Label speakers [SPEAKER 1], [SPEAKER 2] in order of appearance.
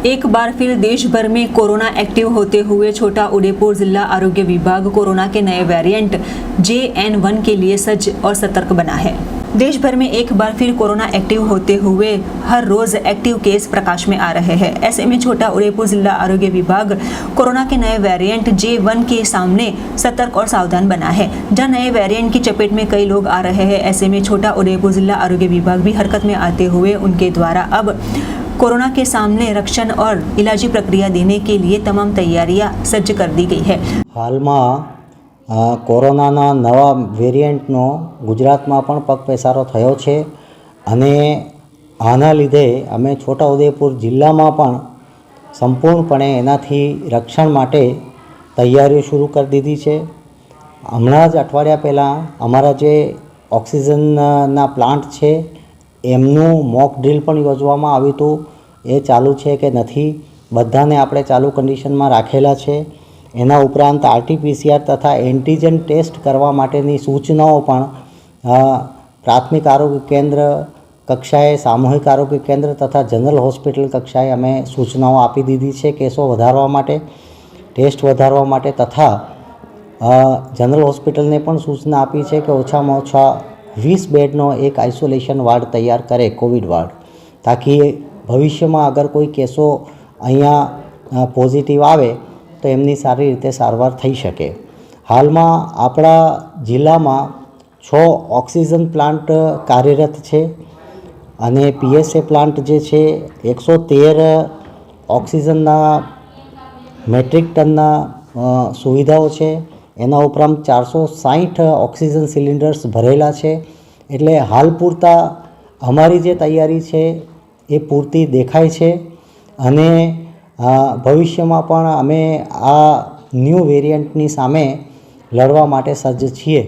[SPEAKER 1] एक बार फिर देश भर में कोरोना एक्टिव होते हुए छोटा उदेपुर जिला आरोग्य विभाग कोरोना के नए वेरिएंट JN1 के लिए सज्ज और सतर्क बना है। देश भर में एक बार फिर कोरोना एक्टिव होते हुए हर रोज एक्टिव केस प्रकाश में आ रहे हैं। ऐसे में छोटा उदेपुर जिला आरोग्य विभाग कोरोना के नए वेरिएंट J1 के सामने सतर्क और सावधान बना है। जहां नए वेरिएंट की चपेट में कई लोग आ रहे हैं, ऐसे में छोटा उदेपुर जिला आरोग्य विभाग भी हरकत में आते हुए उनके द्वारा अब कोरोना के सामने रक्षण और इलाजी प्रक्रिया देने के लिए तमाम तैयारियां सज्ज कर दी गई है।
[SPEAKER 2] हाल में कोरोना नवा वेरिएंटनो गुजरात में पण पगपेसारो थयो छे अने आना लीधे अमे छोटा उदेपुर जिल्ला में पण संपूर्णपणे एनाथी रक्षण माटे तैयारीओ शुरू कर दीधी छे। हमणां ज अठवाडिया पहला अमारा जे ऑक्सिजनना प्लांट छे एमनुं मॉक ड्रील पण योजवामां आव्युं हतुं। ए चालू छे के नथी, बधाने आपणे चालू कंडिशन में राखेला छे। एना उपरांत RT-PCR तथा एंटीजन टेस्ट करवा माटेनी सूचनाओं पण प्राथमिक आरोग्य केन्द्र कक्षाए, सामूहिक आरोग्य केन्द्र तथा जनरल होस्पिटल कक्षाए अमे सूचनाओं आपी दीधी छे। केसों वधारवा माटे, टेस्ट वधारवा माटे तथा जनरल होस्पिटल ने पण सूचना आपी छे कि ओछामां ओछा 20 बेडनो एक आइसोलेशन वार्ड तैयार करे, कोविड वार्ड, ताकि भविष्य में अगर कोई केसों अहींया पॉजिटिव आवे तो एमनी सारी रीते सारवार थई शके। हाल में आपणा जिल्ला में 6 ऑक्सिजन प्लांट कार्यरत छे अने PSA प्लांट जे छे 113 ऑक्सिजनना मेट्रिक टनना सुविधाओं छे। एना उपरांत 460 ऑक्सिजन सिलिंडर्स भरेला छे। एटले हाल पूरता अमारी जे तैयारी छे ए पूरती देखाय छे अने भविष्य में पण अमे आ न्यू वेरिएंटनी सामे लड़वा माटे सज्ज छीए।